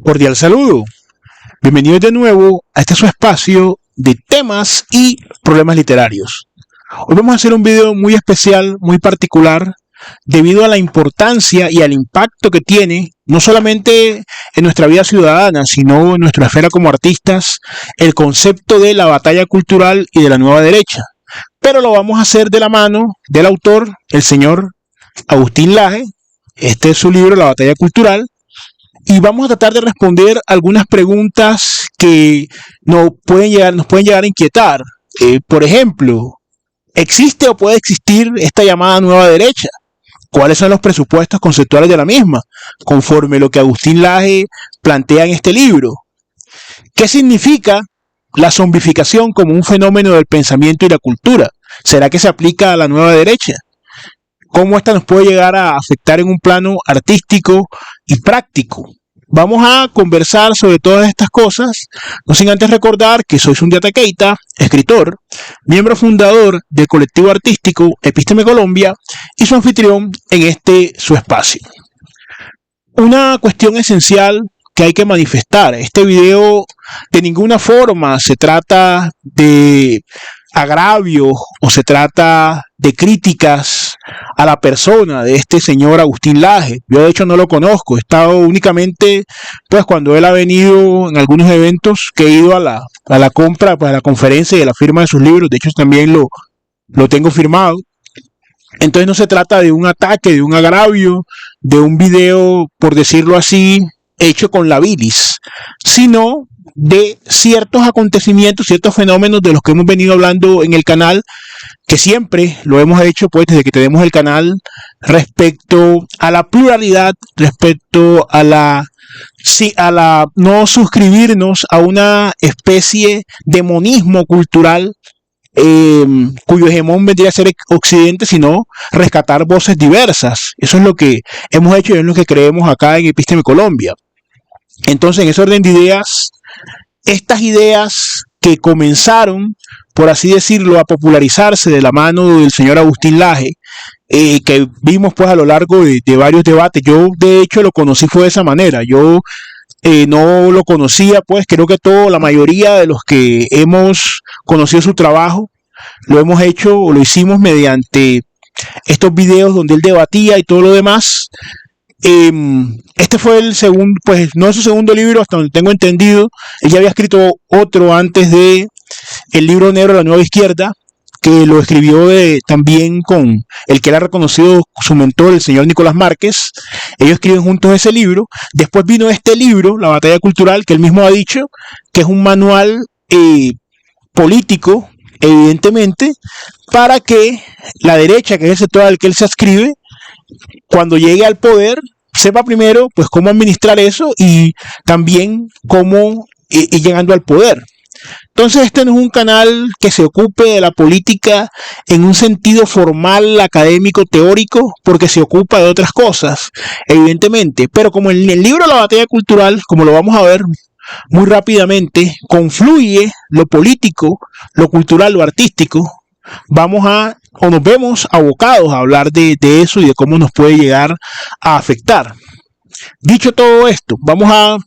Cordial saludo. Bienvenidos de nuevo a este su espacio de temas y problemas literarios. Hoy vamos a hacer un video muy especial, muy particular, debido a la importancia y al impacto que tiene, no solamente en nuestra vida ciudadana, sino en nuestra esfera como artistas, el concepto de la batalla cultural y de la nueva derecha. Pero lo vamos a hacer de la mano del autor, el señor Agustín Laje. Este es su libro, La batalla cultural. Y vamos a tratar de responder algunas preguntas que nos pueden llegar a inquietar. Por ejemplo, ¿existe o puede existir esta llamada nueva derecha? ¿Cuáles son los presupuestos conceptuales de la misma, conforme lo que Agustín Laje plantea en este libro? ¿Qué significa la zombificación como un fenómeno del pensamiento y la cultura? ¿Será que se aplica a la nueva derecha? ¿Cómo esta nos puede llegar a afectar en un plano artístico y práctico? Vamos a conversar sobre todas estas cosas, no sin antes recordar que soy Sundiata Keita, escritor, miembro fundador del colectivo artístico Epísteme Colombia y su anfitrión en este su espacio. Una cuestión esencial que hay que manifestar: este video de ninguna forma se trata de agravios o se trata de críticas a la persona de este señor Agustín Laje. Yo de hecho no lo conozco, he estado únicamente pues cuando él ha venido en algunos eventos que he ido a la compra, pues a la conferencia y a la firma de sus libros. De hecho también lo tengo firmado. Entonces no se trata de un ataque, de un agravio, de un video, por decirlo así, hecho con la bilis, sino de ciertos acontecimientos, ciertos fenómenos de los que hemos venido hablando en el canal, que siempre lo hemos hecho pues desde que tenemos el canal, respecto a la pluralidad, respecto a la no suscribirnos a una especie de monismo cultural, cuyo hegemón vendría a ser Occidente, sino rescatar voces diversas. Eso es lo que hemos hecho y es lo que creemos acá en Epísteme Colombia. Entonces, en ese orden de ideas, estas ideas que comenzaron, por así decirlo, a popularizarse de la mano del señor Agustín Laje, que vimos pues a lo largo de varios debates. Yo de hecho lo conocí fue de esa manera. Yo no lo conocía, pues creo que la mayoría de los que hemos conocido su trabajo lo hemos hecho o lo hicimos mediante estos videos donde él debatía y todo lo demás. Este fue el segundo, pues no es su segundo libro, hasta donde tengo entendido. Él ya había escrito otro antes de el libro negro de la nueva izquierda, que lo escribió también con el que era reconocido su mentor, el señor Nicolás Márquez. Ellos escriben juntos ese libro. Después vino este libro, La batalla cultural, que él mismo ha dicho que es un manual político, evidentemente, para que la derecha, que es el sector al que él se adscribe, cuando llegue al poder, sepa primero pues cómo administrar eso y también cómo ir llegando al poder. Entonces este no es un canal que se ocupe de la política en un sentido formal, académico, teórico, porque se ocupa de otras cosas, evidentemente. Pero como en el libro La batalla cultural, como lo vamos a ver muy rápidamente, confluye lo político, lo cultural, lo artístico, nos vemos abocados a hablar de eso y de cómo nos puede llegar a afectar. Dicho todo esto, vamos a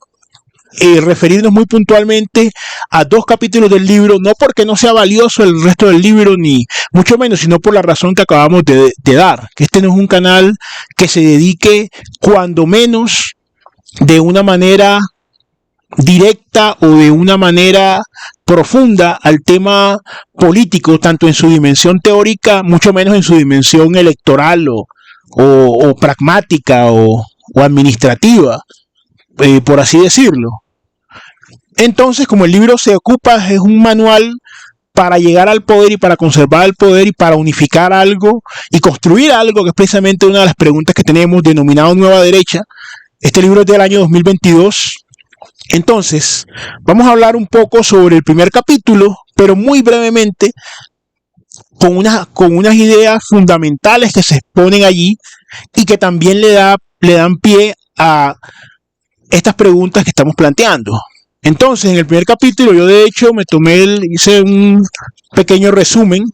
referirnos muy puntualmente a dos capítulos del libro, no porque no sea valioso el resto del libro, ni mucho menos, sino por la razón que acabamos de dar, que este no es un canal que se dedique cuando menos de una manera directa o de una manera profunda al tema político, tanto en su dimensión teórica, mucho menos en su dimensión electoral o pragmática o administrativa, por así decirlo. Entonces, como el libro se ocupa, es un manual para llegar al poder y para conservar el poder y para unificar algo y construir algo, que es precisamente una de las preguntas que tenemos, denominado Nueva Derecha. Este libro es del año 2022. Entonces, vamos a hablar un poco sobre el primer capítulo, pero muy brevemente, con unas ideas fundamentales que se exponen allí y que también le dan pie a estas preguntas que estamos planteando. Entonces, en el primer capítulo, yo de hecho hice un pequeño resumen,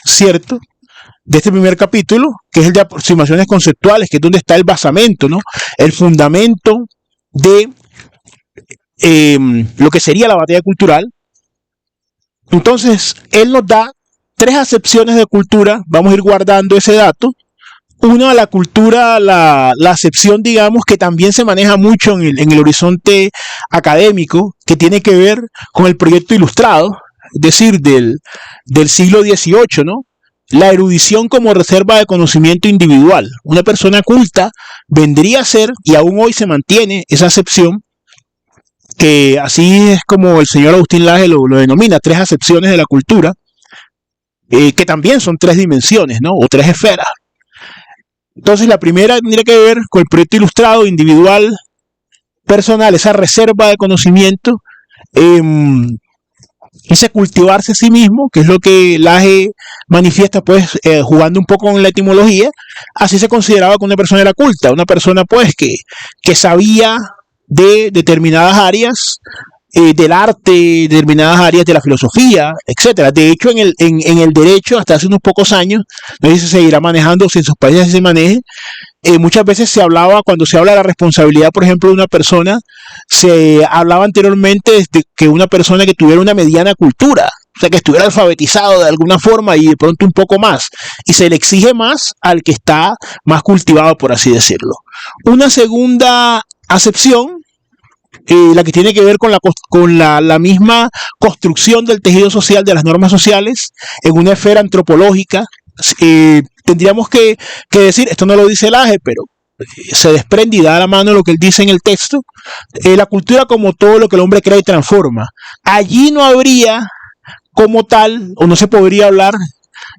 ¿cierto?, de este primer capítulo, que es el de aproximaciones conceptuales, que es donde está el basamento, ¿no?, el fundamento de lo que sería la batalla cultural. Entonces, él nos da tres acepciones de cultura. Vamos a ir guardando ese dato. Una, la cultura, la acepción, digamos, que también se maneja mucho en el horizonte académico, que tiene que ver con el proyecto ilustrado, es decir, del siglo XVIII, ¿no? La erudición como reserva de conocimiento individual. Una persona culta vendría a ser, y aún hoy se mantiene esa acepción, que así es como el señor Agustín Laje lo denomina, tres acepciones de la cultura, que también son tres dimensiones, ¿no? O tres esferas. Entonces la primera tendría que ver con el proyecto ilustrado, individual, personal, esa reserva de conocimiento, ese cultivarse a sí mismo, que es lo que Laje manifiesta, pues, jugando un poco con la etimología. Así se consideraba que una persona era culta, una persona, pues, que sabía de determinadas áreas del arte, determinadas áreas de la filosofía, etcétera. De hecho, en el derecho, hasta hace unos pocos años, no sé si se seguirá manejando, si en sus países se maneje, muchas veces se hablaba, cuando se habla de la responsabilidad, por ejemplo, de una persona, se hablaba anteriormente de que una persona que tuviera una mediana cultura, o sea, que estuviera alfabetizado de alguna forma y de pronto un poco más, y se le exige más al que está más cultivado, por así decirlo. Una segunda acepción, la que tiene que ver con la misma construcción del tejido social, de las normas sociales, en una esfera antropológica. Tendríamos que decir, esto no lo dice Laje, pero se desprende y da a la mano lo que él dice en el texto, la cultura como todo lo que el hombre crea y transforma. Allí no habría como tal, o no se podría hablar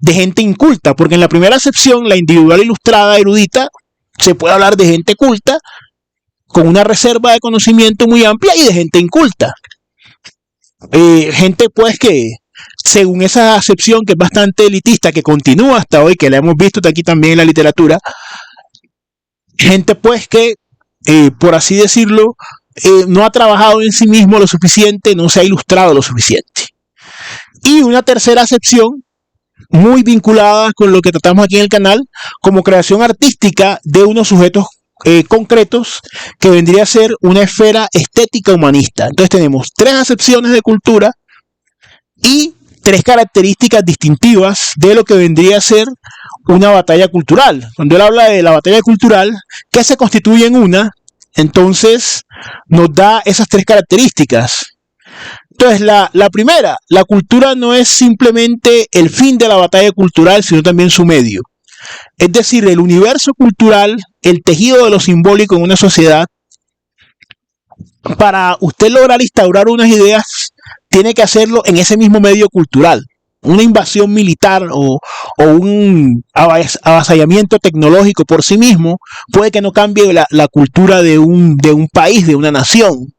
de gente inculta, porque en la primera acepción, la individual, ilustrada, erudita, se puede hablar de gente culta, con una reserva de conocimiento muy amplia, y de gente inculta. Gente, pues, que según esa acepción, que es bastante elitista, que continúa hasta hoy, que la hemos visto aquí también en la literatura, gente, pues, que, por así decirlo, no ha trabajado en sí mismo lo suficiente, no se ha ilustrado lo suficiente. Y una tercera acepción, muy vinculada con lo que tratamos aquí en el canal, como creación artística de unos sujetos concretos, que vendría a ser una esfera estética humanista. Entonces tenemos tres acepciones de cultura y tres características distintivas de lo que vendría a ser una batalla cultural. Cuando él habla de la batalla cultural, que se constituye en una, entonces nos da esas tres características. Entonces, la primera, la cultura no es simplemente el fin de la batalla cultural, sino también su medio. Es decir, el universo cultural, el tejido de lo simbólico en una sociedad, para usted lograr instaurar unas ideas, tiene que hacerlo en ese mismo medio cultural. Una invasión militar o un avasallamiento tecnológico por sí mismo puede que no cambie la cultura de un país, de una nación.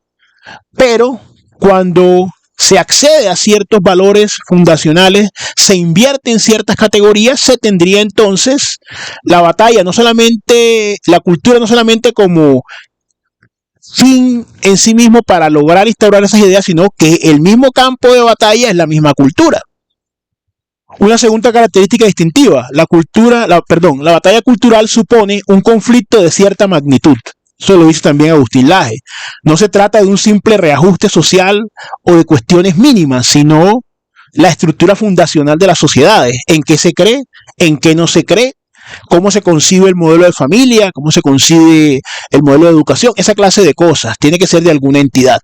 Pero cuando se accede a ciertos valores fundacionales, se invierte en ciertas categorías, se tendría entonces la batalla, no solamente la cultura, no solamente como fin en sí mismo para lograr instaurar esas ideas, sino que el mismo campo de batalla es la misma cultura. Una segunda característica distintiva, la batalla cultural supone un conflicto de cierta magnitud. Eso lo dice también Agustín Laje. No se trata de un simple reajuste social o de cuestiones mínimas, sino la estructura fundacional de las sociedades. En qué se cree, en qué no se cree, cómo se concibe el modelo de familia, cómo se concibe el modelo de educación, esa clase de cosas. Tiene que ser de alguna entidad.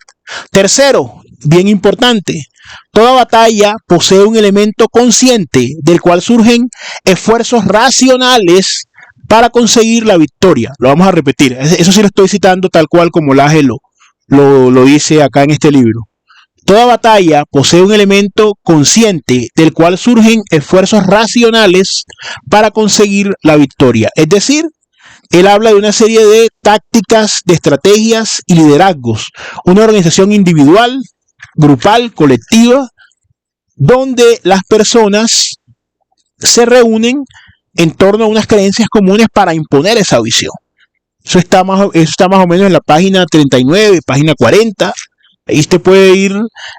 Tercero, bien importante, toda batalla posee un elemento consciente del cual surgen esfuerzos racionales para conseguir la victoria. Lo vamos a repetir. Eso sí lo estoy citando tal cual como Laje lo dice acá en este libro. Toda batalla posee un elemento consciente del cual surgen esfuerzos racionales para conseguir la victoria. Es decir, él habla de una serie de tácticas, de estrategias y liderazgos. Una organización individual, grupal, colectiva, donde las personas se reúnen en torno a unas creencias comunes para imponer esa visión. Eso está más o menos en la página 39, página 40. Ahí usted puede ir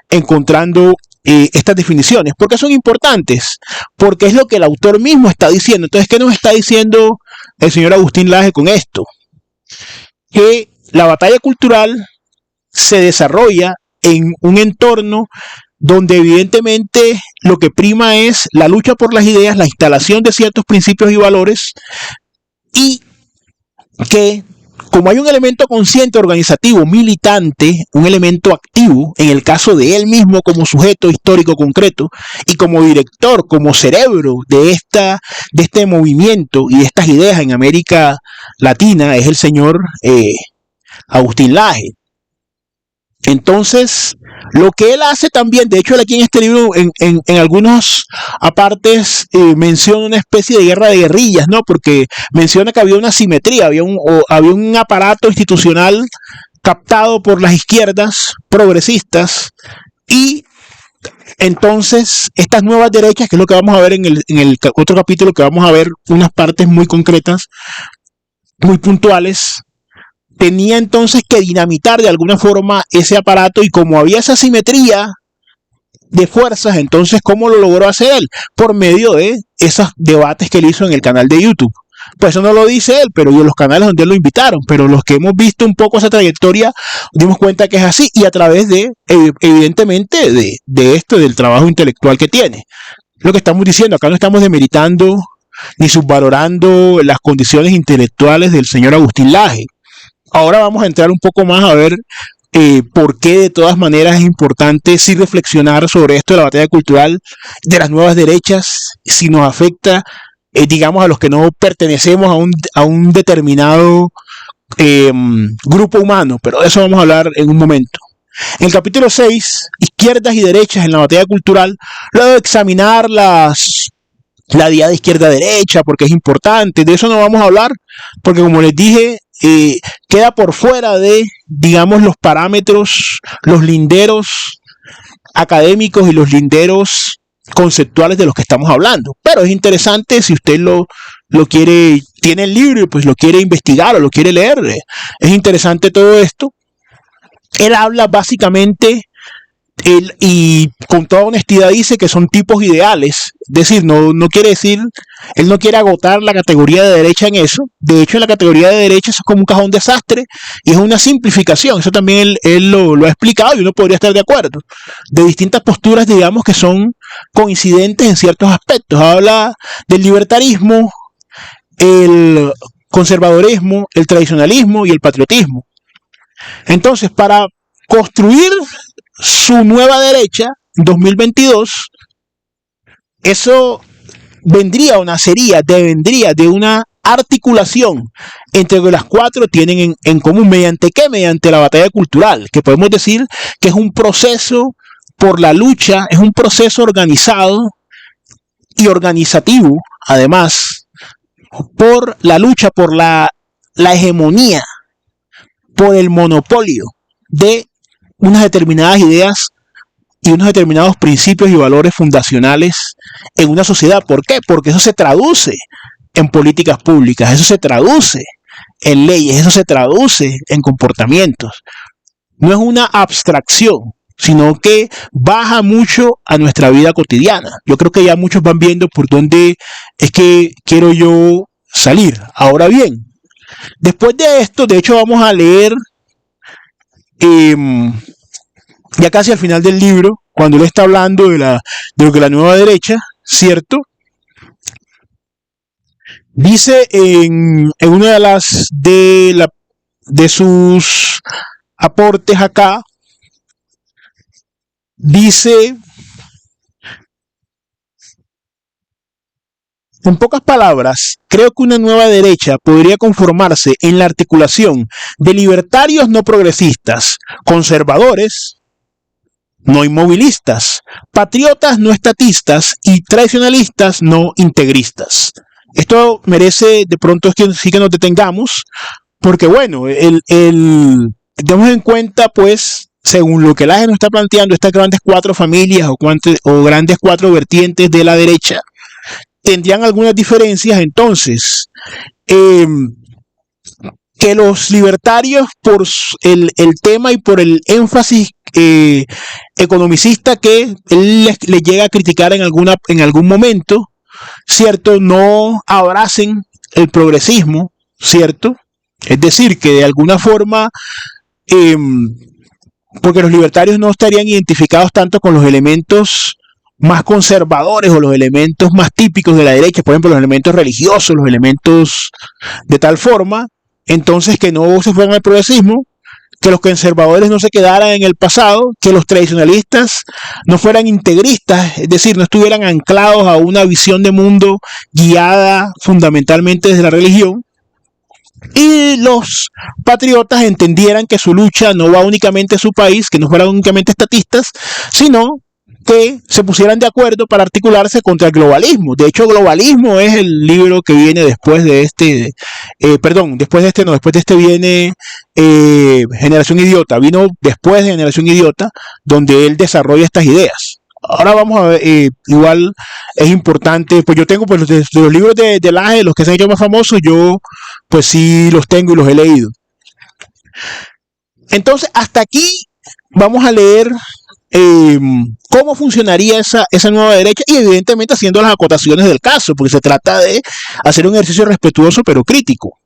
encontrando estas definiciones. ¿Por qué son importantes? Porque es lo que el autor mismo está diciendo. Entonces, ¿qué nos está diciendo el señor Agustín Laje con esto? Que la batalla cultural se desarrolla en un entorno donde evidentemente lo que prima es la lucha por las ideas, la instalación de ciertos principios y valores, y que como hay un elemento consciente, organizativo, militante, un elemento activo, en el caso de él mismo como sujeto histórico concreto y como director, como cerebro de este movimiento y de estas ideas en América Latina, es el señor Agustín Laje. Entonces, lo que él hace también, de hecho, él aquí en este libro, en algunos apartes, menciona una especie de guerra de guerrillas, ¿no? Porque menciona que había una simetría, había un aparato institucional captado por las izquierdas progresistas, y entonces estas nuevas derechas, que es lo que vamos a ver en el otro capítulo, que vamos a ver unas partes muy concretas, muy puntuales, tenía entonces que dinamitar de alguna forma ese aparato, y como había esa simetría de fuerzas, entonces ¿cómo lo logró hacer él? Por medio de esos debates que él hizo en el canal de YouTube. Pues eso no lo dice él, pero yo los canales donde él lo invitaron, pero los que hemos visto un poco esa trayectoria, dimos cuenta que es así, y a través de, evidentemente, de esto, del trabajo intelectual que tiene. Lo que estamos diciendo, acá no estamos demeritando ni subvalorando las condiciones intelectuales del señor Agustín Laje. Ahora vamos a entrar un poco más a ver por qué de todas maneras es importante sí reflexionar sobre esto de la batalla cultural de las nuevas derechas, si nos afecta, digamos, a los que no pertenecemos a un determinado grupo humano, pero de eso vamos a hablar en un momento. En el capítulo 6, izquierdas y derechas en la batalla cultural, luego de examinar la diada izquierda-derecha, porque es importante, de eso no vamos a hablar, porque como les dije, queda por fuera de, digamos, los parámetros, los linderos académicos y los linderos conceptuales de los que estamos hablando. Pero es interesante si usted lo quiere, tiene el libro y pues lo quiere investigar o lo quiere leer. Es interesante todo esto. Él habla básicamente, y con toda honestidad dice que son tipos ideales, es decir, no quiere decir, él no quiere agotar la categoría de derecha en eso. De hecho, en la categoría de derecha eso es como un cajón de desastre y es una simplificación. Eso también él lo ha explicado y uno podría estar de acuerdo, de distintas posturas, digamos, que son coincidentes en ciertos aspectos. Habla del libertarismo, el conservadorismo, el tradicionalismo y el patriotismo. Entonces, para construir su nueva derecha 2022, eso vendría o nacería, devendría de una articulación entre que las cuatro tienen en común. ¿Mediante qué? Mediante la batalla cultural, que podemos decir que es un proceso por la lucha, es un proceso organizado y organizativo, además, por la lucha, por la hegemonía, por el monopolio de unas determinadas ideas y unos determinados principios y valores fundacionales en una sociedad. ¿Por qué? Porque eso se traduce en políticas públicas, eso se traduce en leyes, eso se traduce en comportamientos. No es una abstracción, sino que baja mucho a nuestra vida cotidiana. Yo creo que ya muchos van viendo por dónde es que quiero yo salir. Ahora bien, después de esto, de hecho vamos a leer ya casi al final del libro, cuando él está hablando de lo que la nueva derecha, ¿cierto? Dice en una de sus aportes acá, dice, en pocas palabras, creo que una nueva derecha podría conformarse en la articulación de libertarios no progresistas, conservadores no inmovilistas, patriotas no estatistas y tradicionalistas no integristas. Esto merece de pronto que sí que nos detengamos, porque bueno, tenemos en cuenta pues, según lo que Laje nos está planteando, estas grandes cuatro familias o grandes cuatro vertientes de la derecha tendrían algunas diferencias. Entonces, que los libertarios, por el tema y por el énfasis economicista que él le llega a criticar en algún momento, ¿cierto? No abracen el progresismo, ¿cierto? Es decir, que de alguna forma, eh, porque los libertarios no estarían identificados tanto con los elementos más conservadores o los elementos más típicos de la derecha, por ejemplo, los elementos religiosos, los elementos de tal forma, entonces que no se fueran al progresismo, que los conservadores no se quedaran en el pasado, que los tradicionalistas no fueran integristas, es decir, no estuvieran anclados a una visión de mundo guiada fundamentalmente desde la religión, y los patriotas entendieran que su lucha no va únicamente a su país, que no fueran únicamente estatistas, sino que se pusieran de acuerdo para articularse contra el globalismo. De hecho, Globalismo es el libro que viene después de este, después de este viene Generación Idiota, vino después de Generación Idiota, donde él desarrolla estas ideas. Ahora vamos a ver, igual es importante, pues yo tengo pues de los libros de Laje, los que se han hecho más famosos, yo pues sí los tengo y los he leído. Entonces, hasta aquí vamos a leer cómo funcionaría esa nueva derecha y evidentemente haciendo las acotaciones del caso, porque se trata de hacer un ejercicio respetuoso pero crítico.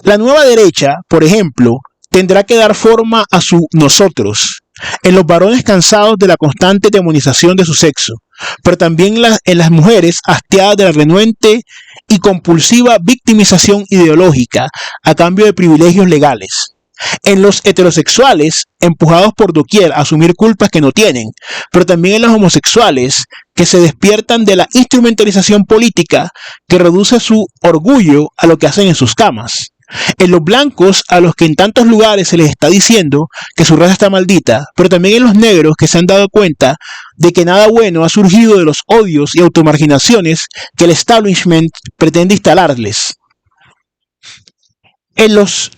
La nueva derecha, por ejemplo, tendrá que dar forma a su nosotros, en los varones cansados de la constante demonización de su sexo, pero también en las mujeres hastiadas de la renuente y compulsiva victimización ideológica a cambio de privilegios legales. En los heterosexuales, empujados por doquier a asumir culpas que no tienen, pero también en los homosexuales, que se despiertan de la instrumentalización política que reduce su orgullo a lo que hacen en sus camas. En los blancos, a los que en tantos lugares se les está diciendo que su raza está maldita, pero también en los negros que se han dado cuenta de que nada bueno ha surgido de los odios y automarginaciones que el establishment pretende instalarles. En los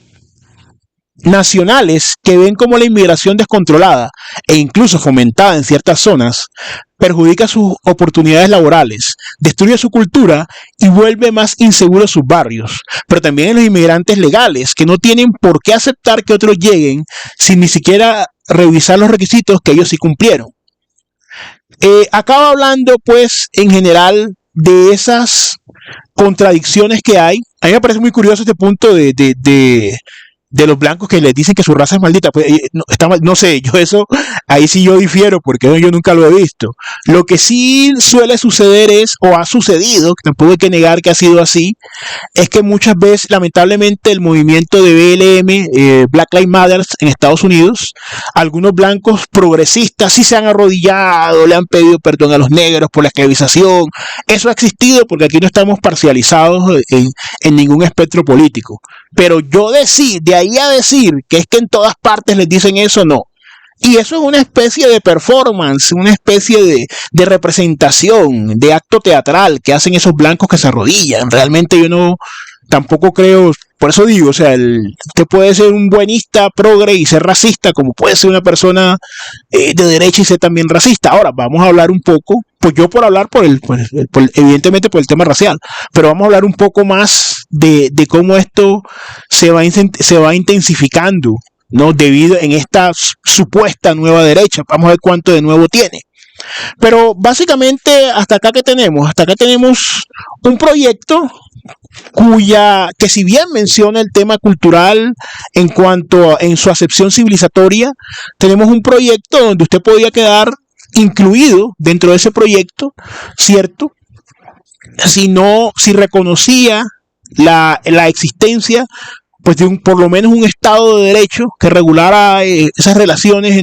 nacionales, que ven como la inmigración descontrolada e incluso fomentada en ciertas zonas perjudica sus oportunidades laborales, destruye su cultura y vuelve más inseguros sus barrios, pero también en los inmigrantes legales, que no tienen por qué aceptar que otros lleguen sin ni siquiera revisar los requisitos que ellos sí cumplieron. Acaba hablando pues en general de esas contradicciones que hay. A mí me parece muy curioso este punto de los blancos que les dicen que su raza es maldita. Pues, no sé, yo eso, ahí sí yo difiero, porque yo nunca lo he visto. Lo que sí suele suceder es, o ha sucedido, que tampoco hay que negar que ha sido así, es que muchas veces, lamentablemente, el movimiento de BLM, Black Lives Matter en Estados Unidos, algunos blancos progresistas sí se han arrodillado, le han pedido perdón a los negros por la esclavización. Eso ha existido porque aquí no estamos parcializados en ningún espectro político. Pero yo de ahí a decir que es que en todas partes les dicen eso, no. Y eso es una especie de performance, una especie de representación, de acto teatral que hacen esos blancos que se arrodillan. Realmente yo no, tampoco creo, por eso digo, o sea, usted puede ser un buenista, progre y ser racista, como puede ser una persona de derecha y ser también racista. Ahora, vamos a hablar un poco, pues yo por hablar evidentemente por el tema racial, pero vamos a hablar un poco más de cómo esto se va intensificando, ¿no? Debido en esta supuesta nueva derecha. Vamos a ver cuánto de nuevo tiene. Pero básicamente hasta acá tenemos un proyecto que si bien menciona el tema cultural en su acepción civilizatoria, tenemos un proyecto donde usted podía quedar incluido dentro de ese proyecto, ¿cierto? Si reconocía la existencia pues por lo menos un Estado de Derecho que regulara esas relaciones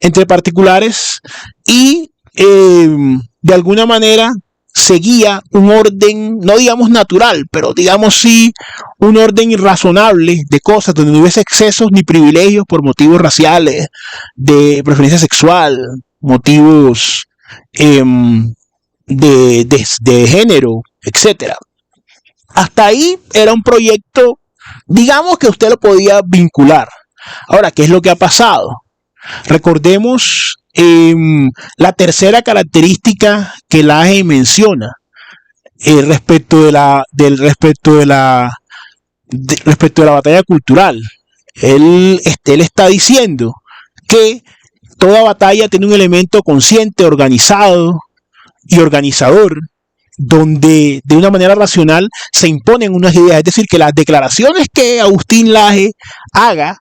entre particulares y de alguna manera seguía un orden, no digamos natural, pero digamos sí un orden razonable de cosas donde no hubiese excesos ni privilegios por motivos raciales, de preferencia sexual, motivos de género, etcétera. Hasta ahí era un proyecto, digamos que usted lo podía vincular. Ahora, ¿qué es lo que ha pasado? Recordemos la tercera característica que Laje menciona respecto de la batalla cultural. Él está diciendo que toda batalla tiene un elemento consciente, organizado y organizador, donde de una manera racional se imponen unas ideas. Es decir, que las declaraciones que Agustín Laje haga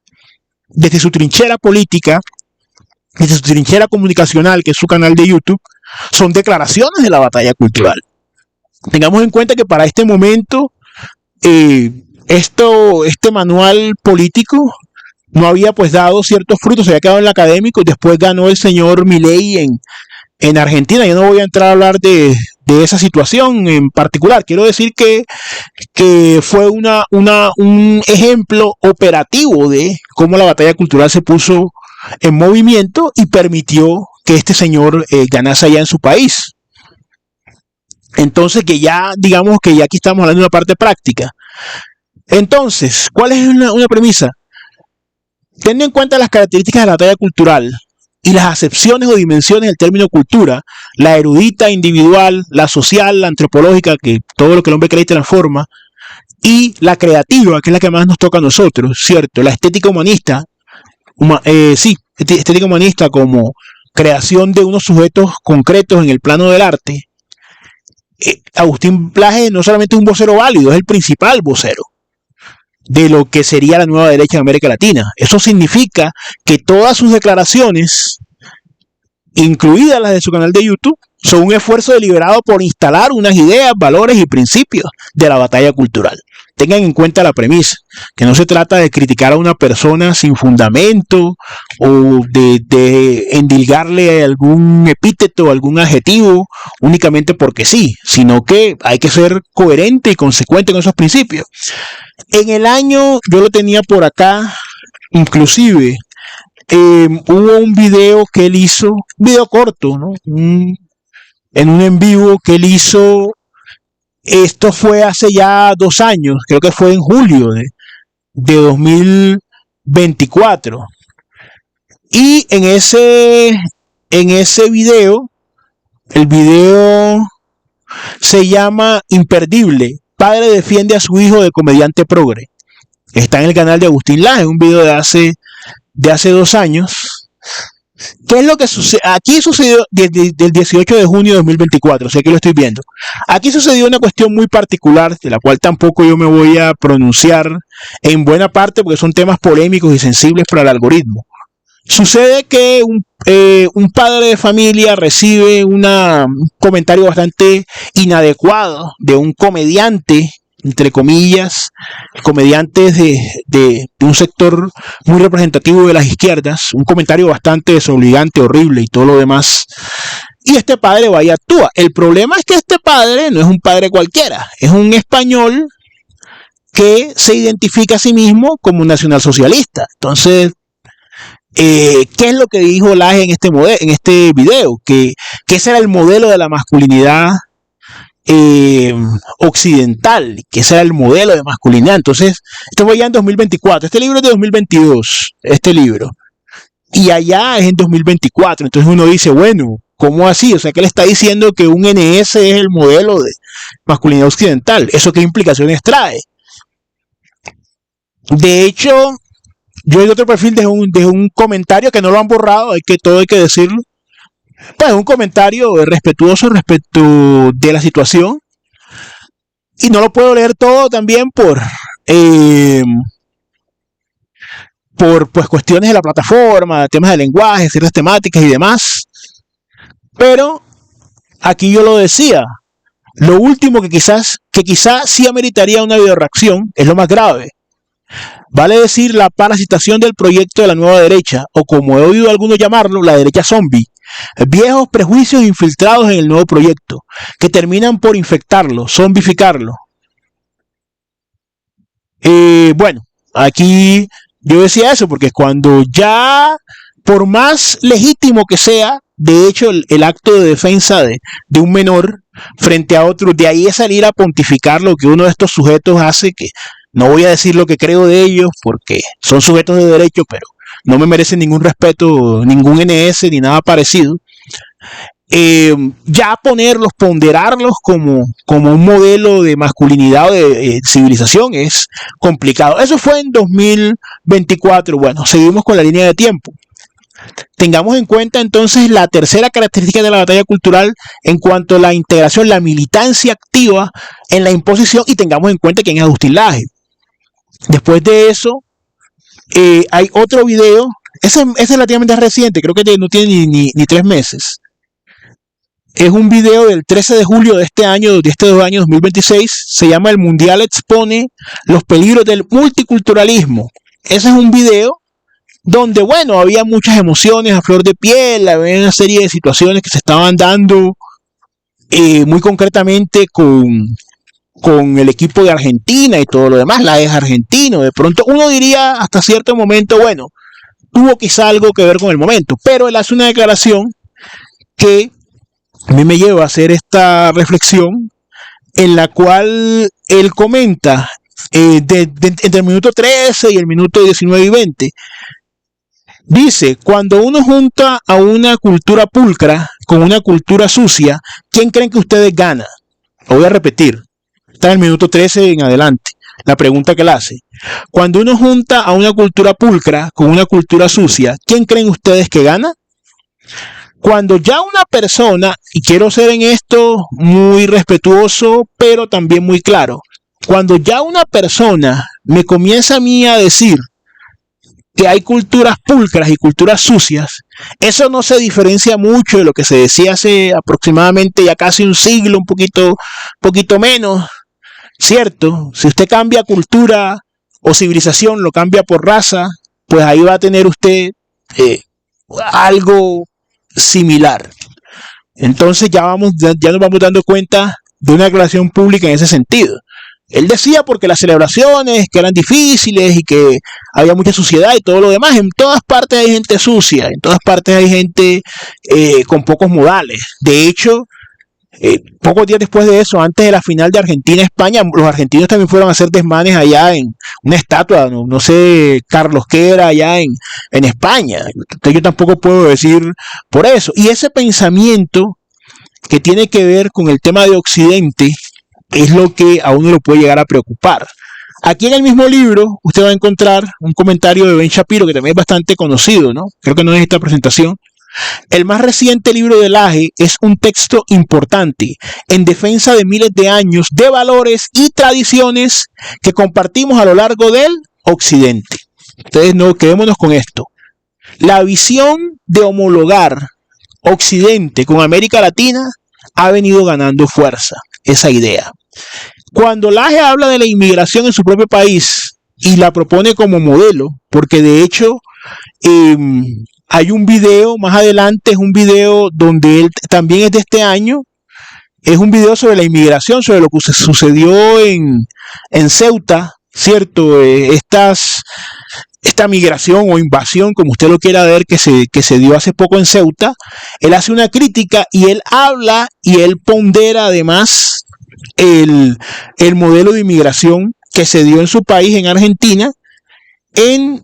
desde su trinchera política, desde su trinchera comunicacional, que es su canal de YouTube, son declaraciones de la batalla cultural. Tengamos en cuenta que para este momento este manual político no había pues dado ciertos frutos, se había quedado en el académico. Después ganó el señor Milei en Argentina. Yo no voy a entrar a hablar de esa situación en particular. Quiero decir que fue un ejemplo operativo de cómo la batalla cultural se puso en movimiento y permitió que este señor ganase allá en su país. Entonces, que ya, digamos que ya aquí estamos hablando de una parte práctica. Entonces, ¿cuál es una premisa? Teniendo en cuenta las características de la batalla cultural y las acepciones o dimensiones del término cultura, la erudita individual, la social, la antropológica, que todo lo que el hombre crea y transforma, y la creativa, que es la que más nos toca a nosotros, ¿cierto? La estética humanista, estética humanista como creación de unos sujetos concretos en el plano del arte. Agustín Laje no solamente es un vocero válido, es el principal vocero de lo que sería la nueva derecha en América Latina. Eso significa que todas sus declaraciones, incluidas las de su canal de YouTube, son un esfuerzo deliberado por instalar unas ideas, valores y principios de la batalla cultural. Tengan en cuenta la premisa, que no se trata de criticar a una persona sin fundamento o de endilgarle algún epíteto, algún adjetivo únicamente porque sí, sino que hay que ser coherente y consecuente con esos principios. En el año, yo lo tenía por acá, inclusive, hubo un video que él hizo, un video corto, ¿no? En un en vivo que él hizo. Esto fue hace ya 2 años, creo que fue en julio de 2024. Y en ese video, el video se llama Imperdible. Padre defiende a su hijo de comediante progre. Está en el canal de Agustín Laje, un video de hace 2 años. ¿Qué es lo que sucede? Aquí sucedió del 18 de junio de 2024, o sea que lo estoy viendo. Aquí sucedió una cuestión muy particular, de la cual tampoco yo me voy a pronunciar en buena parte, porque son temas polémicos y sensibles para el algoritmo. Sucede que un padre de familia recibe un comentario bastante inadecuado de un comediante, entre comillas, comediantes de un sector muy representativo de las izquierdas, un comentario bastante desobligante, horrible y todo lo demás. Y este padre va y actúa. El problema es que este padre no es un padre cualquiera, es un español que se identifica a sí mismo como un nacionalsocialista. Entonces, ¿qué es lo que dijo Laje en este video? Que ese era el modelo de la masculinidad occidental, que ese era el modelo de masculinidad. Entonces, esto fue ya en 2024. Este libro es de 2022, este libro. Y allá es en 2024. Entonces uno dice, bueno, ¿cómo así? O sea, que le está diciendo que un NS es el modelo de masculinidad occidental. ¿Eso qué implicaciones trae? De hecho, yo en otro perfil dejé un comentario que no lo han borrado, todo hay que decirlo. Pues un comentario respetuoso respecto de la situación. Y no lo puedo leer todo también por pues cuestiones de la plataforma, temas de lenguaje, ciertas temáticas y demás. Pero aquí yo lo decía. Lo último que quizás sí ameritaría una videoreacción es lo más grave. Vale decir, la parasitación del proyecto de la nueva derecha, o como he oído a algunos llamarlo, la derecha zombie. Viejos prejuicios infiltrados en el nuevo proyecto, que terminan por infectarlo, zombificarlo. Bueno, aquí yo decía eso, porque cuando ya, por más legítimo que sea, de hecho, el acto de defensa de un menor frente a otro, de ahí es salir a pontificar lo que uno de estos sujetos hace, que no voy a decir lo que creo de ellos, porque son sujetos de derecho, pero no me merecen ningún respeto, ningún NS ni nada parecido. Ya ponderarlos como un modelo de masculinidad o de civilización es complicado. Eso fue en 2024. Bueno, seguimos con la línea de tiempo. Tengamos en cuenta entonces la tercera característica de la batalla cultural en cuanto a la integración, la militancia activa en la imposición, y tengamos en cuenta quién es Agustín Laje. Después de eso, hay otro video, ese es relativamente reciente, creo que no tiene ni 3 meses. Es un video del 13 de julio de este año 2026, se llama El Mundial expone los peligros del multiculturalismo. Ese es un video donde, bueno, había muchas emociones a flor de piel, había una serie de situaciones que se estaban dando muy concretamente con el equipo de Argentina y todo lo demás. La es argentino, de pronto uno diría hasta cierto momento, bueno, tuvo quizá algo que ver con el momento, pero él hace una declaración que a mí me lleva a hacer esta reflexión, en la cual él comenta entre el minuto 13 y el minuto 19 y 20. Dice, cuando uno junta a una cultura pulcra con una cultura sucia, ¿quién creen que ustedes ganan? Lo voy a repetir, está en el minuto 13 en adelante. La pregunta que él hace: cuando uno junta a una cultura pulcra con una cultura sucia, ¿quién creen ustedes que gana? Cuando ya una persona, y quiero ser en esto muy respetuoso, pero también muy claro, cuando ya una persona me comienza a mí a decir que hay culturas pulcras y culturas sucias, eso no se diferencia mucho de lo que se decía hace aproximadamente ya casi un siglo, un poquito menos, ¿cierto? Si usted cambia cultura o civilización, lo cambia por raza, pues ahí va a tener usted algo similar. Entonces ya nos vamos dando cuenta de una declaración pública en ese sentido. Él decía porque las celebraciones que eran difíciles y que había mucha suciedad y todo lo demás. En todas partes hay gente sucia, en todas partes hay gente con pocos modales. De hecho, pocos días después de eso, antes de la final de Argentina-España, los argentinos también fueron a hacer desmanes allá en una estatua, no sé, Carlos qué era allá en España. Entonces yo tampoco puedo decir por eso. Y ese pensamiento que tiene que ver con el tema de Occidente es lo que a uno lo puede llegar a preocupar. Aquí en el mismo libro usted va a encontrar un comentario de Ben Shapiro, que también es bastante conocido, ¿no? Creo que no es esta presentación. El más reciente libro de Laje es un texto importante en defensa de miles de años de valores y tradiciones que compartimos a lo largo del Occidente. Entonces, no quedémonos con esto. La visión de homologar Occidente con América Latina ha venido ganando fuerza, esa idea. Cuando Laje habla de la inmigración en su propio país y la propone como modelo, porque de hecho hay un video más adelante, es un video donde él también es de este año, es un video sobre la inmigración, sobre lo que sucedió en Ceuta, ¿cierto? Esta migración o invasión, como usted lo quiera ver, que se dio hace poco en Ceuta. Él hace una crítica y él habla y él pondera además el modelo de inmigración que se dio en su país, en Argentina, en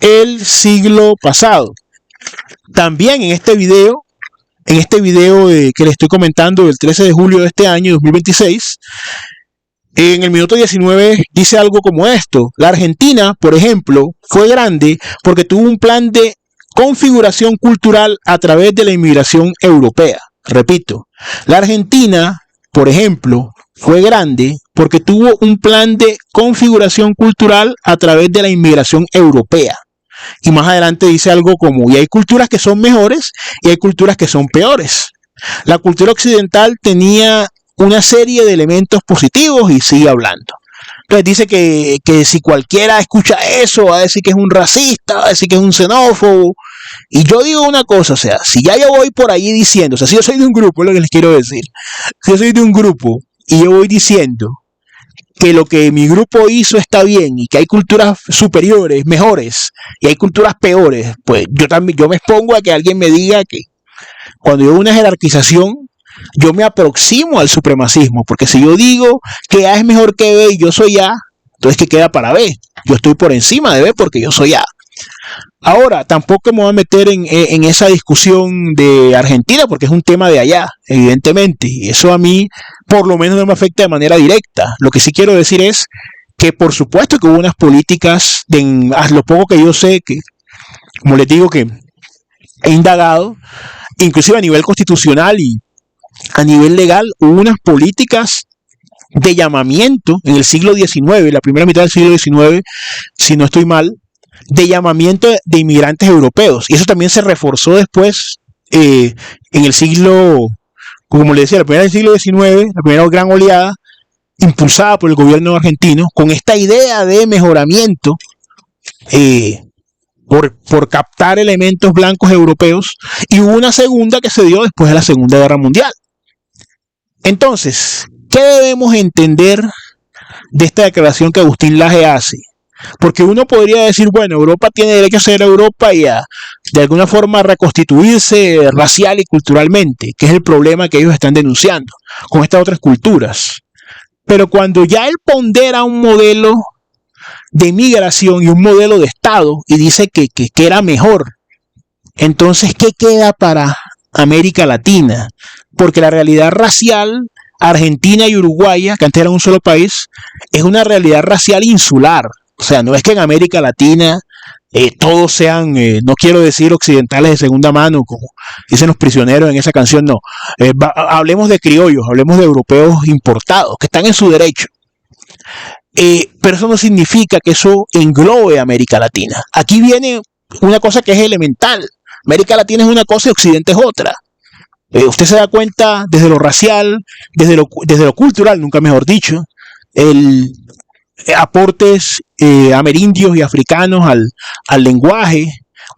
el siglo pasado. También en este video que le estoy comentando del 13 de julio de este año 2026, en el minuto 19 dice algo como esto: la Argentina, por ejemplo, fue grande porque tuvo un plan de configuración cultural a través de la inmigración europea. Repito, la Argentina, por ejemplo, fue grande porque tuvo un plan de configuración cultural a través de la inmigración europea. Y más adelante dice algo como: y hay culturas que son mejores y hay culturas que son peores. La cultura occidental tenía una serie de elementos positivos, y sigue hablando. Entonces dice que si cualquiera escucha eso va a decir que es un racista, va a decir que es un xenófobo. Y yo digo una cosa, o sea, si ya yo voy por ahí diciendo, o sea, si yo soy de un grupo, es lo que les quiero decir, si yo soy de un grupo y yo voy diciendo que lo que mi grupo hizo está bien y que hay culturas superiores, mejores, y hay culturas peores, pues yo me expongo a que alguien me diga que cuando yo hago una jerarquización, yo me aproximo al supremacismo, porque si yo digo que A es mejor que B y yo soy A, entonces ¿qué queda para B? Yo estoy por encima de B porque yo soy A. Ahora, tampoco me voy a meter en esa discusión de Argentina, porque es un tema de allá, evidentemente, y eso a mí por lo menos no me afecta de manera directa. Lo que sí quiero decir es que por supuesto que hubo unas políticas, a lo poco que yo sé, que como les digo, que he indagado, inclusive a nivel constitucional y a nivel legal, hubo unas políticas de llamamiento en el siglo XIX, la primera mitad del siglo XIX, si no estoy mal, de llamamiento de inmigrantes europeos. Y eso también se reforzó después en el siglo, como le decía, la primera del siglo XIX, la primera gran oleada, impulsada por el gobierno argentino, con esta idea de mejoramiento por captar elementos blancos europeos, y hubo una segunda que se dio después de la Segunda Guerra Mundial. Entonces, ¿qué debemos entender de esta declaración que Agustín Laje hace? Porque uno podría decir, bueno, Europa tiene derecho a ser Europa y a, de alguna forma, reconstituirse racial y culturalmente, que es el problema que ellos están denunciando con estas otras culturas. Pero cuando ya él pondera un modelo de migración y un modelo de Estado y dice que era mejor, entonces, ¿qué queda para América Latina? Porque la realidad racial argentina y uruguaya, que antes eran un solo país, es una realidad racial insular. O sea, no es que en América Latina todos sean, no quiero decir occidentales de segunda mano, como dicen los prisioneros en esa canción, no. Hablemos de criollos, hablemos de europeos importados, que están en su derecho. Pero eso no significa que eso englobe a América Latina. Aquí viene una cosa que es elemental. América Latina es una cosa y Occidente es otra. Usted se da cuenta desde lo racial, desde lo cultural, nunca mejor dicho, aportes amerindios y africanos al lenguaje,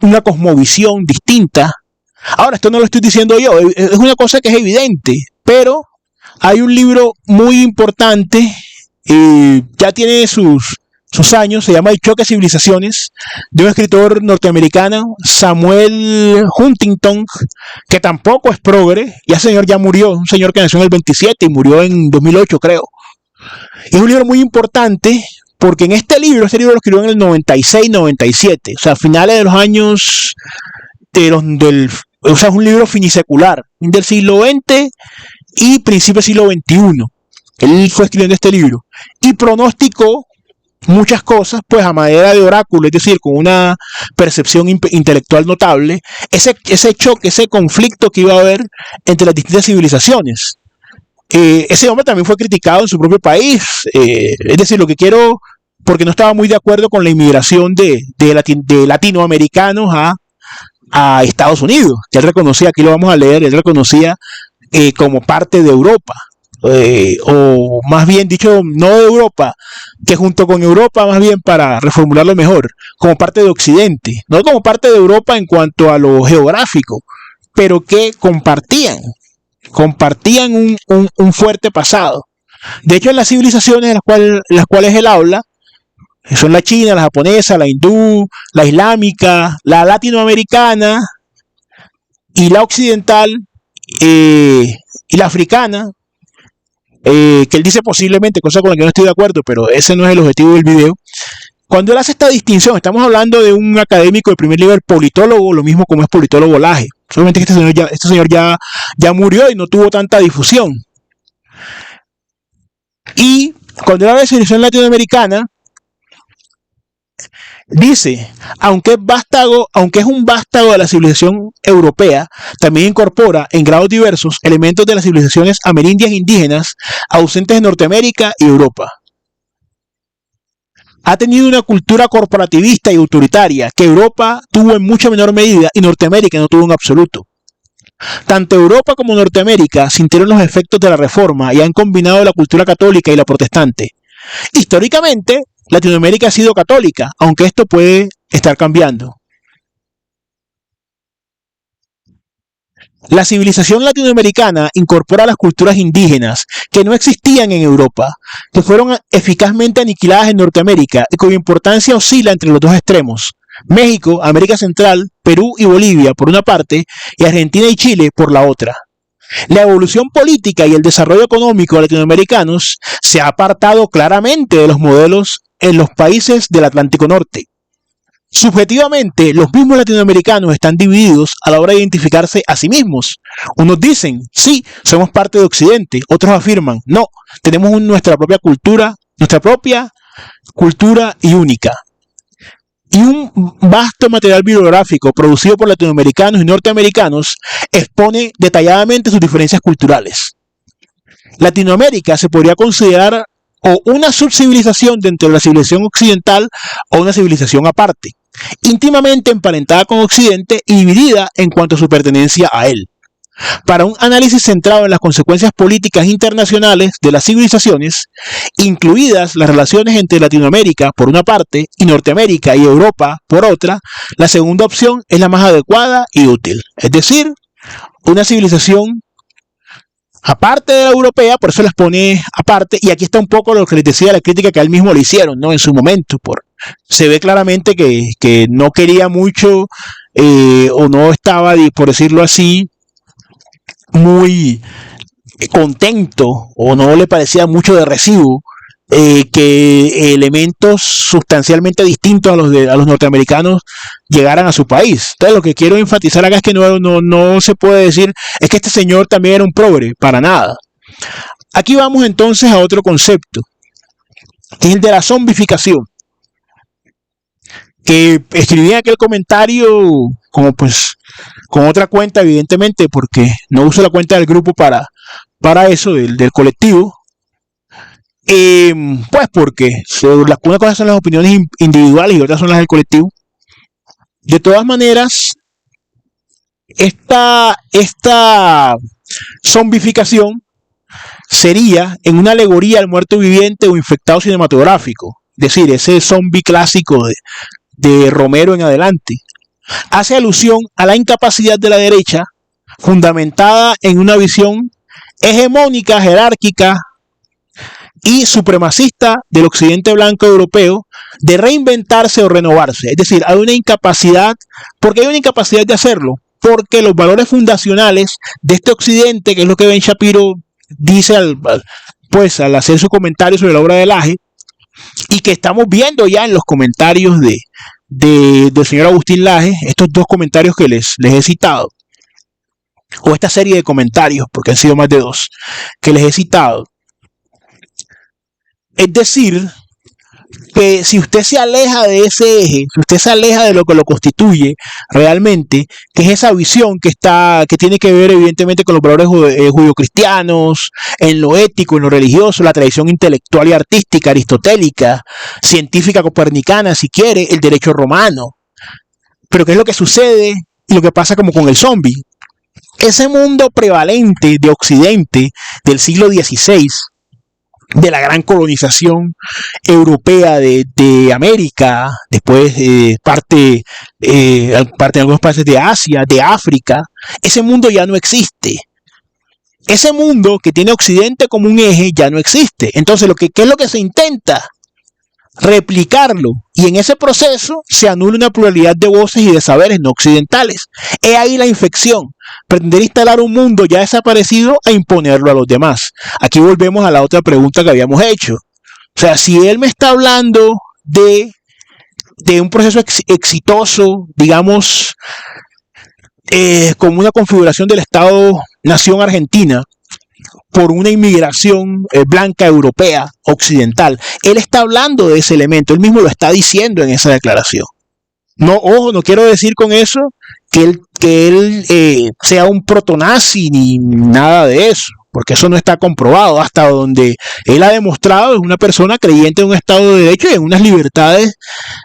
una cosmovisión distinta. Ahora, esto no lo estoy diciendo yo, es una cosa que es evidente, pero hay un libro muy importante, ya tiene sus años, se llama El choque de civilizaciones, de un escritor norteamericano, Samuel Huntington, que tampoco es progre, y ese señor ya murió, un señor que nació en el 27 y murió en 2008, creo. Y es un libro muy importante porque en este libro lo escribió en el 96-97, o sea, a finales de los años o sea, es un libro finisecular, del siglo XX y principio del siglo XXI. Él fue escribiendo este libro y pronosticó muchas cosas, pues a manera de oráculo, es decir, con una percepción intelectual notable, ese choque, ese conflicto que iba a haber entre las distintas civilizaciones. Ese hombre también fue criticado en su propio país, es decir, lo que quiero, porque no estaba muy de acuerdo con la inmigración de latinoamericanos a Estados Unidos, que él reconocía, aquí lo vamos a leer, él reconocía como parte de Europa. O más bien dicho, no de Europa, que junto con Europa, más bien para reformularlo mejor, como parte de Occidente, no como parte de Europa en cuanto a lo geográfico, pero que compartían un fuerte pasado. De hecho, en las civilizaciones en las cuales él habla, son la china, la japonesa, la hindú, la islámica, la latinoamericana y la occidental y la africana, que él dice posiblemente, cosa con la que no estoy de acuerdo, pero ese no es el objetivo del video. Cuando él hace esta distinción, estamos hablando de un académico de primer nivel, politólogo, lo mismo como es politólogo Laje. Solamente que este señor ya murió y no tuvo tanta difusión. Y cuando él habla de civilización latinoamericana, dice, aunque es un vástago de la civilización europea, también incorpora en grados diversos elementos de las civilizaciones amerindias indígenas ausentes en Norteamérica y Europa. Ha tenido una cultura corporativista y autoritaria que Europa tuvo en mucha menor medida y Norteamérica no tuvo en absoluto. Tanto Europa como Norteamérica sintieron los efectos de la Reforma y han combinado la cultura católica y la protestante. Históricamente, Latinoamérica ha sido católica, aunque esto puede estar cambiando. La civilización latinoamericana incorpora las culturas indígenas que no existían en Europa, que fueron eficazmente aniquiladas en Norteamérica y cuya importancia oscila entre los dos extremos. México, América Central, Perú y Bolivia por una parte y Argentina y Chile por la otra. La evolución política y el desarrollo económico latinoamericanos se ha apartado claramente de los modelos en los países del Atlántico Norte. Subjetivamente, los mismos latinoamericanos están divididos a la hora de identificarse a sí mismos. Unos dicen, sí, somos parte de Occidente. Otros afirman, no, tenemos nuestra propia cultura y única. y un vasto material bibliográfico producido por latinoamericanos y norteamericanos expone detalladamente sus diferencias culturales. Latinoamérica se podría considerar o una subcivilización dentro de la civilización occidental o una civilización aparte, íntimamente emparentada con Occidente y dividida en cuanto a su pertenencia a él. Para un análisis centrado en las consecuencias políticas internacionales de las civilizaciones, incluidas las relaciones entre Latinoamérica por una parte y Norteamérica y Europa por otra, la segunda opción es la más adecuada y útil. Es decir, una civilización aparte de la europea, por eso las pone aparte, y aquí está un poco lo que les decía, la crítica que a él mismo le hicieron, ¿no? En su momento, se ve claramente que no quería mucho o no estaba, por decirlo así, muy contento o no le parecía mucho de recibo que elementos sustancialmente distintos a los norteamericanos llegaran a su país. Entonces lo que quiero enfatizar acá es que no se puede decir es que este señor también era un progre, para nada. Aquí vamos entonces a otro concepto, que es el de la zombificación, que escribí en aquel comentario como pues con otra cuenta, evidentemente, porque no uso la cuenta del grupo para eso, del colectivo. Pues porque una cosa son las opiniones individuales y otras son las del colectivo. De todas maneras, esta zombificación sería en una alegoría al muerto viviente o infectado cinematográfico, es decir, ese zombie clásico de Romero en adelante. Hace alusión a la incapacidad de la derecha, fundamentada en una visión hegemónica, jerárquica y supremacista del occidente blanco europeo, de reinventarse o renovarse. Es decir, hay una incapacidad. ¿Por qué hay una incapacidad de hacerlo? Porque los valores fundacionales de este occidente, que es lo que Ben Shapiro dice al hacer su comentario sobre la obra de Laje, y que estamos viendo ya en los comentarios del señor Agustín Laje, estos dos comentarios que les he citado, o esta serie de comentarios, porque han sido más de dos, que les he citado. Es decir, que si usted se aleja de ese eje, si usted se aleja de lo que lo constituye realmente, que es esa visión que tiene que ver evidentemente con los valores judio-cristianos, en lo ético, en lo religioso, la tradición intelectual y artística aristotélica, científica copernicana, si quiere, el derecho romano. Pero ¿qué es lo que sucede y lo que pasa como con el zombie? Ese mundo prevalente de Occidente del siglo XVI, de la gran colonización europea de América, después parte de algunos países de Asia, de África, ese mundo ya no existe. Ese mundo que tiene Occidente como un eje ya no existe. Entonces, ¿qué es lo que se intenta? Replicarlo, y en ese proceso se anula una pluralidad de voces y de saberes no occidentales. He ahí la infección, pretender instalar un mundo ya desaparecido e imponerlo a los demás. Aquí volvemos a la otra pregunta que habíamos hecho. O sea, si él me está hablando de un proceso exitoso, digamos, como una configuración del Estado-Nación Argentina, por una inmigración blanca europea occidental. Él está hablando de ese elemento, él mismo lo está diciendo en esa declaración. No, ojo, no quiero decir con eso que él sea un protonazi ni nada de eso, porque eso no está comprobado. Hasta donde él ha demostrado es una persona creyente en un Estado de Derecho y en unas libertades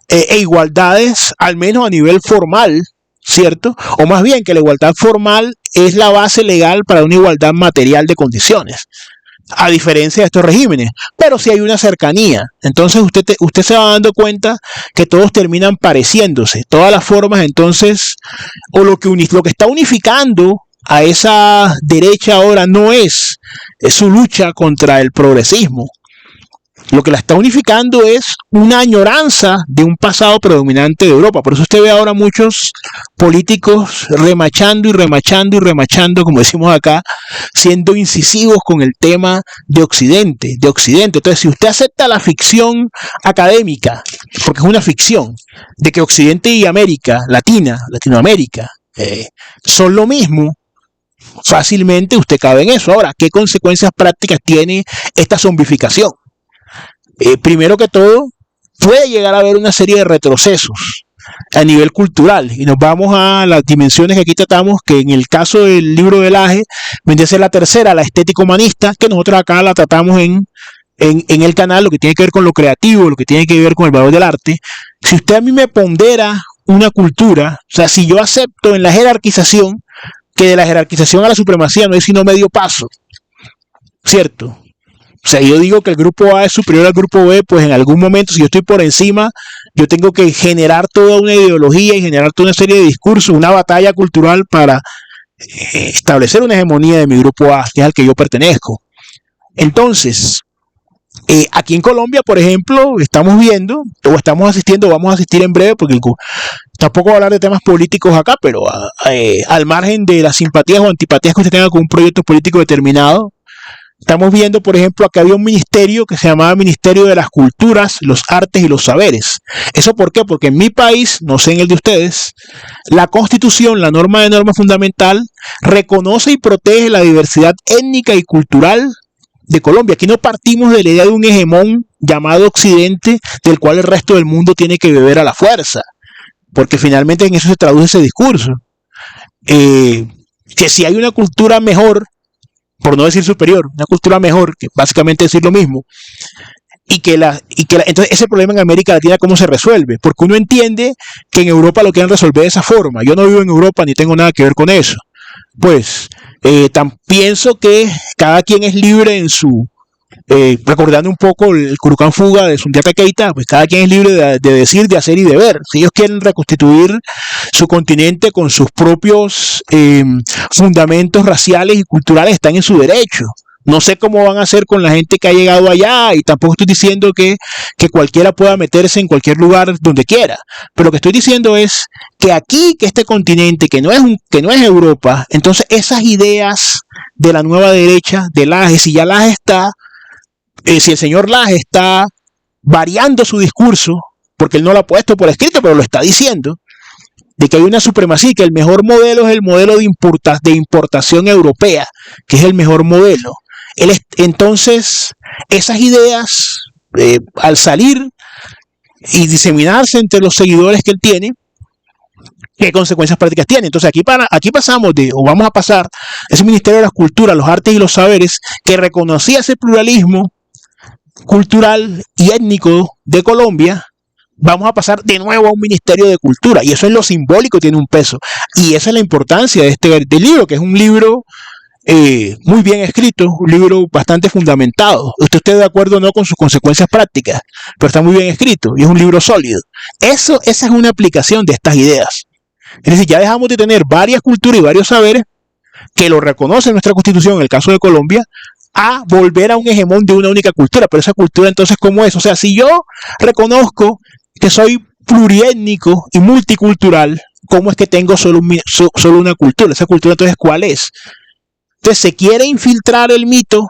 e igualdades, al menos a nivel formal, ¿cierto? O más bien que la igualdad formal es la base legal para una igualdad material de condiciones, a diferencia de estos regímenes. Pero si hay una cercanía, entonces usted se va dando cuenta que todos terminan pareciéndose, todas las formas. Entonces, o lo que está unificando a esa derecha ahora no es su lucha contra el progresismo. Lo que la está unificando es una añoranza de un pasado predominante de Europa. Por eso usted ve ahora muchos políticos remachando y remachando y remachando, como decimos acá, siendo incisivos con el tema de Occidente. Entonces, si usted acepta la ficción académica, porque es una ficción, de que Occidente y América Latina, Latinoamérica, son lo mismo, fácilmente usted cabe en eso. Ahora, ¿qué consecuencias prácticas tiene esta zombificación? Primero que todo, puede llegar a haber una serie de retrocesos a nivel cultural, y nos vamos a las dimensiones que aquí tratamos, que en el caso del libro de Laje vendría a ser la tercera, la estética humanista, que nosotros acá la tratamos en el canal, lo que tiene que ver con lo creativo, lo que tiene que ver con el valor del arte. Si usted a mí me pondera una cultura, o sea, si yo acepto en la jerarquización que de la jerarquización a la supremacía no hay sino medio paso, ¿cierto? O sea, yo digo que el grupo A es superior al grupo B, pues en algún momento, si yo estoy por encima, yo tengo que generar toda una ideología y generar toda una serie de discursos, una batalla cultural para establecer una hegemonía de mi grupo A, que es al que yo pertenezco. Entonces, aquí en Colombia, por ejemplo, estamos viendo, o estamos asistiendo, vamos a asistir en breve, porque tampoco voy a hablar de temas políticos acá, pero al margen de las simpatías o antipatías que usted tenga con un proyecto político determinado, estamos viendo, por ejemplo, acá había un ministerio que se llamaba Ministerio de las Culturas, los Artes y los Saberes. ¿Eso por qué? Porque en mi país, no sé en el de ustedes, la Constitución, la norma fundamental, reconoce y protege la diversidad étnica y cultural de Colombia. Aquí no partimos de la idea de un hegemón llamado Occidente, del cual el resto del mundo tiene que beber a la fuerza, porque finalmente en eso se traduce ese discurso. Que si hay una cultura mejor, por no decir superior, una cultura mejor, que básicamente es decir lo mismo, entonces ese problema en América Latina, ¿cómo se resuelve? Porque uno entiende que en Europa lo quieren resolver de esa forma. Yo no vivo en Europa ni tengo nada que ver con eso. Pues pienso que cada quien es libre en su, recordando un poco el Curucán Fuga de Sundiata Keita, pues cada quien es libre de decir, de hacer y de ver. Si ellos quieren reconstituir su continente con sus propios fundamentos raciales y culturales, están en su derecho. No sé cómo van a hacer con la gente que ha llegado allá, y tampoco estoy diciendo que cualquiera pueda meterse en cualquier lugar donde quiera. Pero lo que estoy diciendo es que aquí, que este continente, que no es Europa, entonces esas ideas de la nueva derecha, de Laje, si ya Laje está, si el señor Laje está variando su discurso, porque él no lo ha puesto por escrito, pero lo está diciendo, de que hay una supremacía, que el mejor modelo es el modelo de importación europea, que es el mejor modelo. Entonces, esas ideas, al salir y diseminarse entre los seguidores que él tiene, ¿qué consecuencias prácticas tiene? Entonces aquí pasamos o vamos a pasar, ese Ministerio de las Culturas, los Artes y los Saberes, que reconocía ese pluralismo cultural y étnico de Colombia, vamos a pasar de nuevo a un Ministerio de Cultura, y eso es lo simbólico, tiene un peso, y esa es la importancia de este libro, que es un libro muy bien escrito, un libro bastante fundamentado. Usted esté de acuerdo o no con sus consecuencias prácticas, pero está muy bien escrito y es un libro sólido. Esa es una aplicación de estas ideas. Es decir, ya dejamos de tener varias culturas y varios saberes que lo reconoce nuestra Constitución, en el caso de Colombia, a volver a un hegemón de una única cultura. Pero esa cultura, entonces, ¿cómo es? O sea, si yo reconozco que soy pluriétnico y multicultural, ¿cómo es que tengo solo una cultura? Esa cultura, entonces, ¿cuál es? Entonces se quiere infiltrar el mito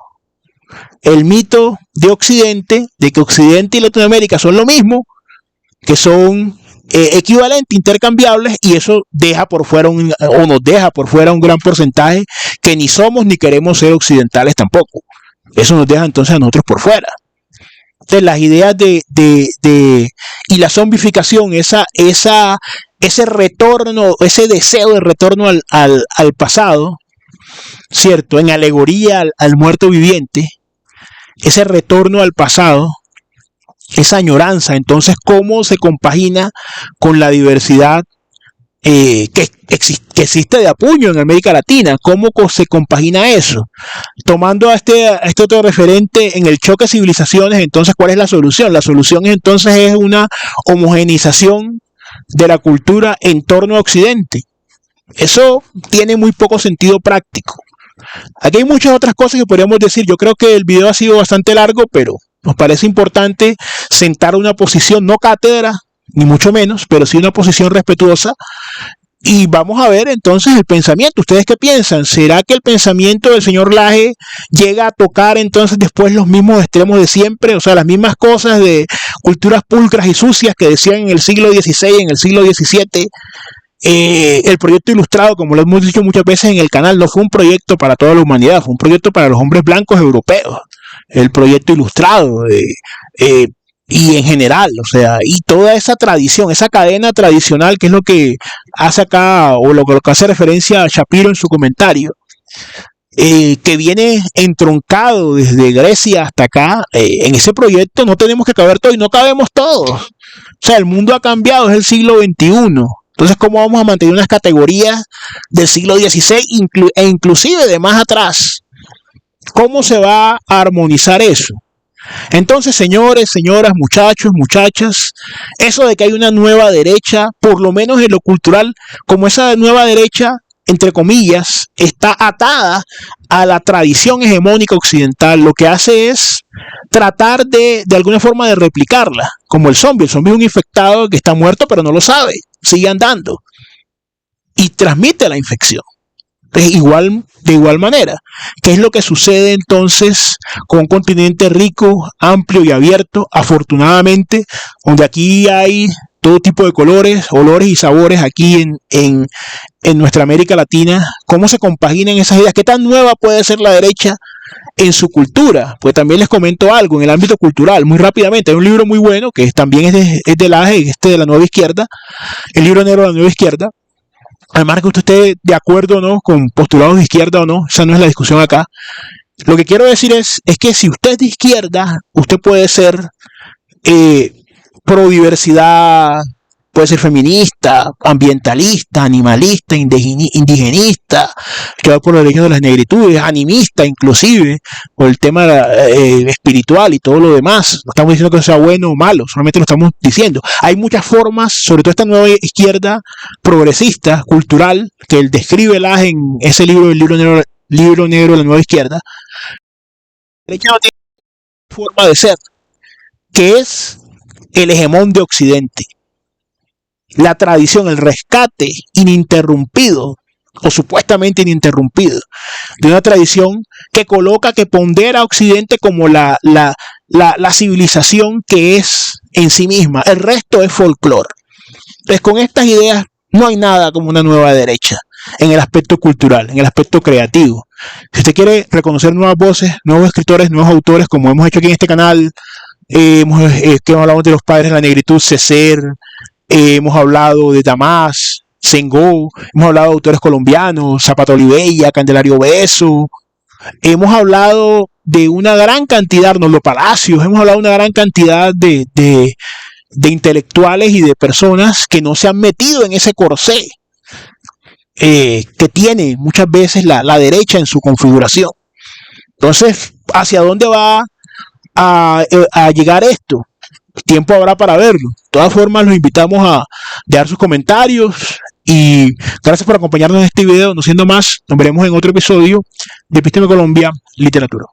de Occidente, de que Occidente y Latinoamérica son lo mismo, que son equivalentes, intercambiables, y eso deja por fuera nos deja por fuera un gran porcentaje que ni somos ni queremos ser occidentales tampoco. Eso nos deja entonces a nosotros por fuera. Entonces las ideas y la zombificación, ese retorno, ese deseo de retorno al pasado, ¿cierto? En alegoría al muerto viviente, ese retorno al pasado, esa añoranza, entonces, ¿cómo se compagina con la diversidad que existe de apuño en América Latina? ¿Cómo se compagina eso? Tomando a este otro referente en el choque de civilizaciones, entonces, ¿cuál es la solución? La solución entonces es una homogeneización de la cultura en torno a Occidente. Eso tiene muy poco sentido práctico. Aquí hay muchas otras cosas que podríamos decir. Yo creo que el video ha sido bastante largo, pero nos parece importante sentar una posición, no cátedra, ni mucho menos, pero sí una posición respetuosa. Y vamos a ver entonces el pensamiento. ¿Ustedes qué piensan? ¿Será que el pensamiento del señor Laje llega a tocar entonces después los mismos extremos de siempre? O sea, las mismas cosas de culturas pulcras y sucias que decían en el siglo XVI, en el siglo XVII. El proyecto ilustrado, como lo hemos dicho muchas veces en el canal, no fue un proyecto para toda la humanidad, fue un proyecto para los hombres blancos europeos. El proyecto ilustrado, y en general, o sea, y toda esa tradición, esa cadena tradicional, que es lo que hace acá, o lo que hace referencia a Shapiro en su comentario, que viene entroncado desde Grecia hasta acá. En ese proyecto no tenemos que caber todo y no cabemos todos. O sea, el mundo ha cambiado, es el siglo XXI. Entonces, ¿cómo vamos a mantener unas categorías del siglo XVI e inclusive de más atrás? ¿Cómo se va a armonizar eso? Entonces, señores, señoras, muchachos, muchachas, eso de que hay una nueva derecha, por lo menos en lo cultural, como esa nueva derecha, entre comillas, está atada a la tradición hegemónica occidental, lo que hace es tratar de alguna forma de replicarla, como el zombie. El zombie es un infectado que está muerto pero no lo sabe, sigue andando y transmite la infección. De igual manera, ¿qué es lo que sucede entonces con un continente rico, amplio y abierto, afortunadamente, donde aquí hay todo tipo de colores, olores y sabores aquí en nuestra América Latina? ¿Cómo se compaginan esas ideas? ¿Qué tan nueva puede ser la derecha en su cultura? Pues también les comento algo en el ámbito cultural, muy rápidamente. Hay un libro muy bueno que también es de LAGE, de la Nueva Izquierda, el libro negro de la Nueva Izquierda. Además que usted esté de acuerdo o no con postulados de izquierda o no, esa no es la discusión acá. Lo que quiero decir es que si usted es de izquierda, usted puede ser pro diversidad, puede ser feminista, ambientalista, animalista, indigenista, que va por los derechos de las negritudes, animista inclusive, por el tema espiritual y todo lo demás. No estamos diciendo que sea bueno o malo, solamente lo estamos diciendo. Hay muchas formas, sobre todo esta nueva izquierda progresista, cultural, que él describe en ese libro, el libro negro de la nueva izquierda. La derecha no tiene forma de ser, que es el hegemón de Occidente. La tradición, el rescate ininterrumpido o supuestamente ininterrumpido de una tradición que coloca, que pondera a Occidente como la civilización que es en sí misma. El resto es folclore. Entonces, con estas ideas no hay nada como una nueva derecha en el aspecto cultural, en el aspecto creativo. Si usted quiere reconocer nuevas voces, nuevos escritores, nuevos autores, como hemos hecho aquí en este canal, que hemos hablado de los padres de la negritud, Cecer, hemos hablado de Damas, Senghor, hemos hablado de autores colombianos, Zapata Olivella, Candelario Beso, hemos hablado de una gran cantidad, Arnoldo Palacios, hemos hablado de una gran cantidad de intelectuales y de personas que no se han metido en ese corsé que tiene muchas veces la derecha en su configuración. Entonces, ¿hacia dónde va a llegar esto? Tiempo habrá para verlo. De todas formas, los invitamos a dejar sus comentarios y gracias por acompañarnos en este video. No siendo más, nos veremos en otro episodio de Episteme Colombia Literatura.